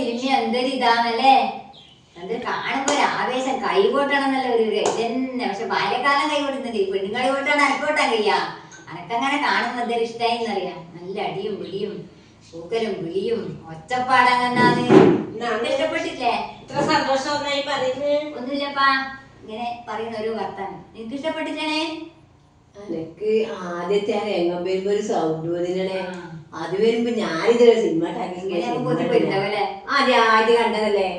Cinema എന്തൊരു ഇതാണല്ലേ, അത് കാണുമ്പോ ഒരു ആവേശം, കൈകൊട്ടണം എന്നല്ല ഒരു ഇതന്നെ. പക്ഷെ ബാല്യകാലം കൈകൊട്ടുന്നത് പെണ്ണുങ്ങളെ കൊട്ടാണ് അനക്കോട്ടാൻ കഴിയാ. അനക്കങ്ങനെ കാണുമ്പോ എന്തൊരു ഇഷ്ടായി എന്നറിയാം. നല്ല അടിയും പിടിയും പൂക്കലും വിളിയും ഒച്ചപ്പാടങ്ങന്നാണ്. ഇഷ്ടപ്പെട്ടില്ലേ? ഇത്ര സന്തോഷം ഒന്നുമില്ലപ്പാ, ഇങ്ങനെ പറയുന്ന ഒരു വർത്താനം. നിനക്ക് ഇഷ്ടപ്പെട്ടില്ലേ? എനിക്ക് ആദ്യത്തെ ആ രംഗം വരുമ്പോ ഒരു സൗണ്ട് വന്നില്ലേ, അത് വരുമ്പോ ഞാനിതൊരു സിനിമ ആദ്യം കണ്ടതല്ലേ.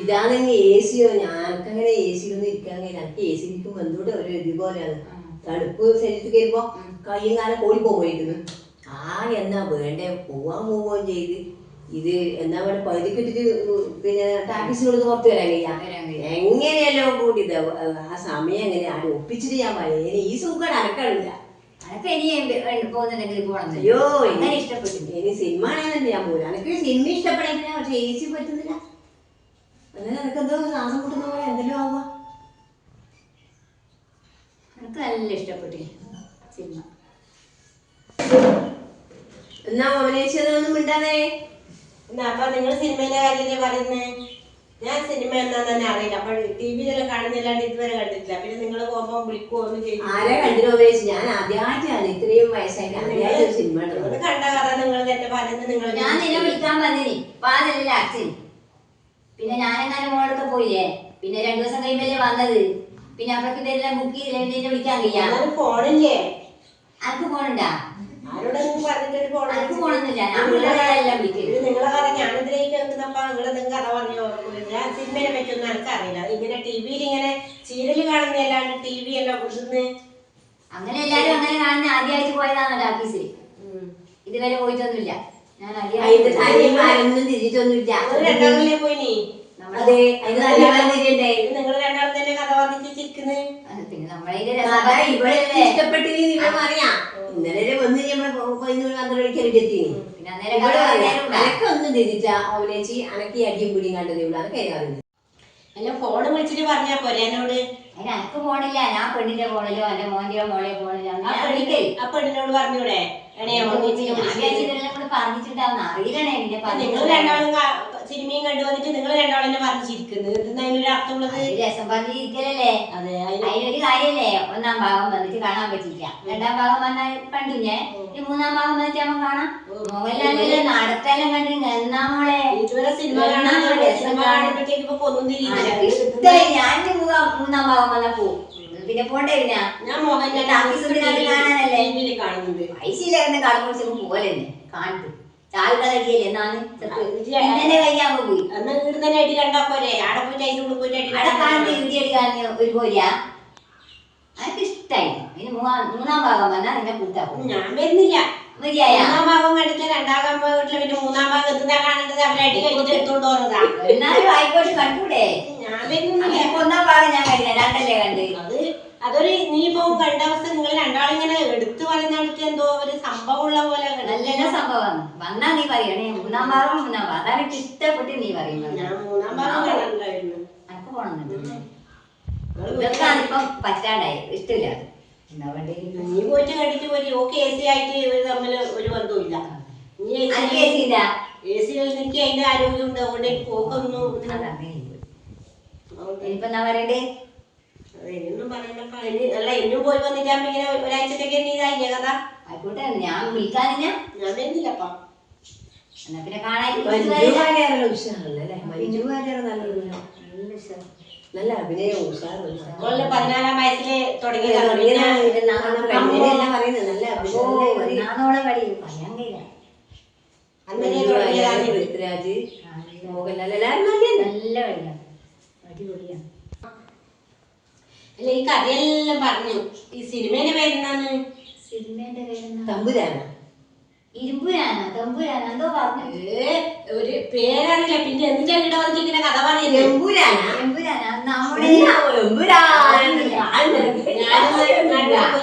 ഇതാണെങ്കിൽ എ സിയോ, ഞാനങ്ങനെ എ സിയിലൊന്നും ഇരിക്കാൻ കഴിയില്ല. എനിക്ക് എ സി ഇരിക്കുമ്പോ എന്തുകൊണ്ട് ഒരു ഇതുപോലെയാണ്, തണുപ്പ് ശരീരത്തിൽ കയറുമ്പോ കയ്യും കാലം കോടി പോകുമ്പോയിരിക്കുന്നു. എന്നാ വേണ്ടേ പോവുകയും ചെയ്ത് ഇത് എന്നാ വേണ്ട പകുതിക്കിട്ടിട്ട് പിന്നെ ടാക്സിനോട് പുറത്ത് വരാൻ കഴിയാ. എങ്ങനെയല്ലോ കൂടി ആ സമയം എങ്ങനെ ആരും ഒപ്പിച്ചിട്ട് ഞാൻ പറയാം. ഈ സുഖം അനക്കാണില്ല. അയ്യോ ഇനി സിനിമ ആണെന്നല്ല ഞാൻ പോലും. എനിക്ക് സിനിമ ഇഷ്ടപ്പെടില്ല, പക്ഷെ എ സി പറ്റുന്നില്ല. അങ്ങനെ എനക്കെന്തോ ശ്വാസം കൂട്ടുന്ന പോലെ എന്തെങ്കിലും ആവുക. എനിക്ക് നല്ല ഇഷ്ടപ്പെട്ടില്ല സിനിമ. എന്നാ മോനേശ്വരൊന്നും മിണ്ടാതെ. അപ്പൊ നിങ്ങൾ സിനിമയിലെ കാര്യല്ലേ പറയുന്നേ? ഞാൻ സിനിമ എന്താന്ന് തന്നെ അറിയില്ല. അപ്പൊ ടി വിയിലെല്ലാം കാണുന്നില്ലാണ്ട് ഇതുവരെ കണ്ടിട്ടില്ല. പിന്നെ നിങ്ങൾ പോകുമ്പോ വിളിക്കുവോ ഒന്നും ചെയ്യും? ആരെ കണ്ടിനോ ചോദിച്ചു. ഞാൻ ആദ്യമായിട്ടാണ് ഇത്രയും വയസ്സായിട്ട് ആദ്യമായിട്ട് ഒരു സിനിമ കണ്ട കഥ നിങ്ങൾ തന്നെ പറയുന്നത്. നിങ്ങൾ ഞാൻ നിന്നെ വിളിക്കാൻ വന്നിനി വാതല്ലേ അച്ഛൻ. പിന്നെ ഞാനെങ്ങാനും മോളൊക്കെ പോയില്ലേ, പിന്നെ 2 ദിവസം കഴിയുമ്പല്ലേ വന്നത്. പിന്നെ അപ്പഴേക്ക് ഇതെല്ലാം ബുക്ക് ചെയ്തില്ല വിളിക്കാൻ കഴിയാ. ഫോണില്ലേ? ആർക്ക് ഫോണുണ്ടാ? ആരോടൊന്നും പറഞ്ഞിട്ട് ഫോണൊന്നുമില്ല. ഞാൻ പിള്ളേരെല്ലാം വിളിക്കുന്നത്. നിങ്ങളെ കഥ ഞാനിതിലേക്ക് വെക്കുന്നപ്പോ നിങ്ങൾ കഥ പറഞ്ഞു. ഞാൻ സിനിമയെ പറ്റിയൊന്നും എനിക്കറിയില്ല. ഇങ്ങനെ ടി വിയിൽ ഇങ്ങനെ സീരിയല് കാണുന്നല്ലാണ്ട് ടി വി എല്ലാം കൊടുക്കുന്നത്. അങ്ങനെ എല്ലാരും അങ്ങനെ കാണുന്ന ആദ്യമായിട്ട് പോയതാണല്ലോ ഓഫീസിൽ. ഇതുവരെ പോയിട്ടൊന്നുമില്ല. ഞാൻ ആദ്യമായിട്ടൊന്നും തിരിച്ചൊന്നുമില്ല. രണ്ടാമല്ലേ പോയിനി? അതെ, നിങ്ങൾ രണ്ടാമത് തന്നെ കഥ പറഞ്ഞിരിക്കുന്നത്. പിന്നെ നമ്മളെ ഇഷ്ടപ്പെട്ടിനി അറിയാം. ഇന്നലെ വന്ന് അനക്കൊന്നും തിരിച്ച അവനേച്ചി അനക്ക് അടിയും പിടിയും കണ്ടതേ ഉള്ളൂ. അതൊക്കെ അറിയുന്നത്. അല്ല ഫോണ് വിളിച്ചിട്ട് പറഞ്ഞാ പോരെ എന്നോട്? എനിക്ക് ഫോണില്ല. ഞാൻ പെണ്ണിന്റെ ഫോണിലോ എന്റെ മോന്റെയോ മോളെയോ ഫോണിലോ ആ പെണ്ണിനോട് പറഞ്ഞൂടെ? പറഞ്ഞിട്ടുണ്ടാവുന്ന അറിയില്ലണേ. നിങ്ങൾ രണ്ടാളും സിനിമയും കണ്ടു വന്നിട്ട് നിങ്ങൾ രണ്ടാളും തന്നെ പറഞ്ഞിരിക്കുന്നത്. അതിനൊരു അർത്ഥമുള്ളത് രസം പറഞ്ഞിരിക്കലല്ലേ. അതെ, അതിനൊരു കാര്യല്ലേ. 1-ാം ഭാഗം വന്നിട്ട് കാണാൻ പറ്റില്ല. 2-ാം ഭാഗം വന്നാൽ കണ്ടു ഞാൻ. 3-ാം ഭാഗം വന്നിട്ട് നമ്മൾ കാണാം. മോഹൻലാലിന്റെ നടത്തെല്ലാം കണ്ടു. എന്നാ മോളെ ഇതുവരെ സിനിമ കാണാൻ ഞാൻ 3-ാം ഭാഗം വന്നാ പോവും. പിന്നെ പോണ്ടേ? ഞാൻ മോഹൻലാൽ കാണുന്നുണ്ട്. പൈസയിലായിരുന്നു കടമുടിച്ചപ്പോ പോലെ കാണിട്ട് ചാൽക്കടിയല്ലേ എന്നാണ് കഴിയാൻ പോയി. അന്ന് വീട് തന്നെ അടി കണ്ടാ പോലെ അവിടെ പോയിട്ട് അതിന്റെ ഉള്ളിൽ പോയിട്ട് അവിടെ കാണുമ്പോ ഇടി അടിക്കാൻ ഒരു പോലെയാ. എനിക്ക് ഇഷ്ടായി. ഇനി 3-ാം ഭാഗം വന്നാ നിന്നെ കൂട്ടാക്കും. ഞാൻ വരുന്നില്ല. മതിയായ 1-ാം ഭാഗം കണ്ടില്ല, 2-ാം ഭാഗം വീട്ടില്. പിന്നെ 3-ാം ഭാഗം എന്താ കാണേണ്ടത്? അവരെ അടി കഴിഞ്ഞിട്ട് എടുത്തോണ്ട് പോകുന്നതാ. എന്നാലും ആയിക്കോട്ടെ കണ്ടൂടെ? ഞാൻ വരുന്നില്ല. 1-ാം ഭാഗം ഞാൻ കഴിഞ്ഞ 2 കണ്ട്. അതൊരു നീ ഇപ്പൊ കണ്ട അവസ്ഥ നിങ്ങൾ രണ്ടാളിങ്ങനെ എടുത്തു പറയുന്നിടത്ത് എന്തോ ഒരു സംഭവം ഉള്ള പോലെ. നല്ല സംഭവമാണ്. വന്നാ നീ പറയണേ 3-ാം ഭാഗം അതാണ് എനിക്ക് ഇഷ്ടപ്പെട്ട് നീ പറയുന്നത്. ഞാൻ 3-ാം ഭാഗം കണ്ടിട്ടുണ്ടായിരുന്നു. എനിക്ക് പോണെന്നുണ്ട്. ഇതൊക്കെയാണിപ്പം പറ്റാണ്ടായി. ഇഷ്ടമില്ല. നീ പോയിട്ട് കണ്ടിട്ട് പോയി. ഓക്കെ എ സി ആയിട്ട് ഇവര് തമ്മിൽ ഒരു ബന്ധവും ഇല്ല. നീ എ സിയിൽ എനിക്ക് അതിന്റെ ആരോഗ്യം ഉണ്ട്. അതുകൊണ്ട് പോക്കൊന്നും ഇനിയിപ്പോ എന്താ പറയണ്ടേ? എന്നൊന്നും പറയണ്ടപ്പ. അല്ല എന്നും പോയി വന്നിട്ടാകുമ്പോ ഇങ്ങനെ ഒരാഴ്ചത്തേക്ക് നീ ഇതായില്ലേ കഥ? ആയിക്കോട്ടെ, ഞാൻ വിളിക്കാനില്ല. ഞാൻ വരുന്നില്ലപ്പാ. എന്നാ പിന്നെ കാണാൻ നല്ല അഭിനയം ഉഷാറുള്ള 14-ാം വയസ്സില് തുടങ്ങിയതാണ്. പൃഥ്വിരാജ്, മോഹൻലാൽ എല്ലാവരും നല്ല കളിയാണ്. അടിപൊളിയാണ്. അല്ല ഈ കഥയെല്ലാം പറഞ്ഞു. ഈ സിനിമേന്റെ പേരെന്താണ്? സിനിമേന്റെ പേരെന്താ? തമ്പുരാനാ, ഇരുമ്പുരാനാ, തമ്പുരാനാ എന്തോ പറഞ്ഞു. ഒരു പേരറിയില്ല. പിന്നെ എന്തിനാ ഇങ്ങനെ കഥ പറയുന്നത്? എമ്പുരാനാ, എമ്പുരാനാ നമ്മുടെ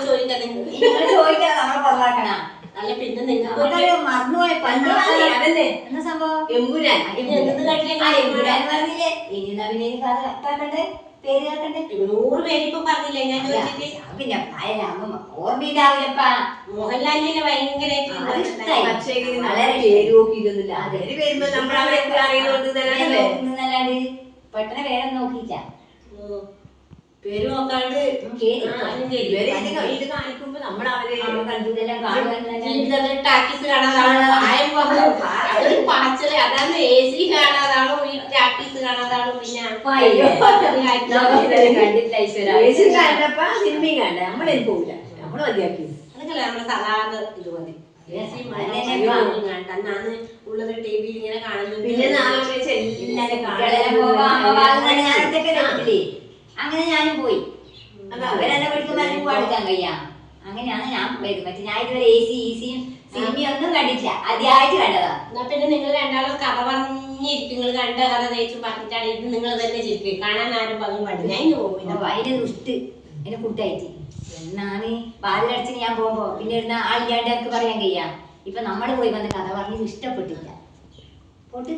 ചോദിക്കാം. നിങ്ങൾ ചോദിക്കാതെ നമ്മളെ പുറത്താക്കണ. അല്ല പിന്നെ നിങ്ങൾക്ക് നമുക്കത് മറന്നുപോയ അതല്ലേ എന്നാ സംഭവം എമ്പുരാൻ. എന്ത് കണ്ടില്ലേ? പറഞ്ഞില്ലേ ഇനി എന്നാ പിന്നെ എനിക്ക് അത് കേൾക്കണ്ടേ പേര് കേൾക്കണ്ടേ 100 പേര് ഇപ്പൊ പറഞ്ഞില്ലേ ഞാൻ ചോദിച്ചിട്ട്? പിന്നെ ഓർമ്മയില്ലാവില്ലപ്പാ മോഹൻലാലിനെ ഭയങ്കരമായിട്ട് അത് ഇഷ്ടായി. പക്ഷേ വളരെ പേര് നോക്കിയിരുന്നില്ല. പേര് വരുമ്പോ നമ്മളവരൊക്കെ അറിയുന്നോണ്ട് തന്നെ നോക്കുന്നല്ലാണ്ട് പെട്ടെന്ന് വേറെ നോക്കിയില്ല പേര് നോക്കാണ്ട് ആരും ഇവരെ ചെയ്യില്ല. ഇത് കാണിക്കുമ്പോ നമ്മളവരെ കണ്ടിതെല്ലാം കാണുക ജീവിതത്തിൽ ടാക്കീസ് കാണാതാണോ പ്രായം പറഞ്ഞു അതൊരു പാച്ചല് അതാണ് AC കാണാതാണോ ഈ ടാക്കീസ് കാണാതാണോ പിന്നെ കണ്ടില്ല ഈശ്വര കണ്ടപ്പ സിനിമയും കണ്ട നമ്മളെനിക്ക് പോകില്ല. നമ്മള് മതിയാക്കി. അതൊക്കെ നമ്മുടെ സാധാരണ ഇത് മതി. അന്നാണ് ഉള്ളത് ടിവിയിൽ ഇങ്ങനെ കാണുന്നത്. പിന്നെ നാളെ വിളിച്ച് എല്ലാരും അങ്ങനെ ഞാനും പോയി. അവരെന്നെ വിളിക്കുമ്പോൾ എനിക്ക് പാടിക്കാൻ കഴിയാ. അങ്ങനെയാണ് ഞാൻ പോയത്. മറ്റേ ഞാൻ ഇതുവരെ AC ഈസിയും സിനിമയൊന്നും കണ്ടിട്ടില്ല. ആദ്യമായിട്ട് കണ്ടതാ. എന്നാ പിന്നെ നിങ്ങൾ രണ്ടാളും കഥ പറഞ്ഞിരിക്കും. നിങ്ങൾ കണ്ട കഥ തേച്ചും പറഞ്ഞിട്ടാണ് ഇത് നിങ്ങൾ തന്നെ ചിരിക്കും. കാണാൻ ആരും പങ്കും പാടില്ല. ഞാൻ പോകും അതിന്റെ ദുഷ്ട് എന്നെ കൂട്ടായിട്ട് എന്നാണ് വാതിലടച്ചിന് ഞാൻ പോകുമ്പോ പിന്നെ ഇരുന്ന ആളില്ലാണ്ട് എനിക്ക് പറയാൻ കഴിയാ. ഇപ്പൊ നമ്മൾ പോയി വന്ന് കഥ പറഞ്ഞ് ഇഷ്ടപ്പെട്ടില്ല. പോട്ട്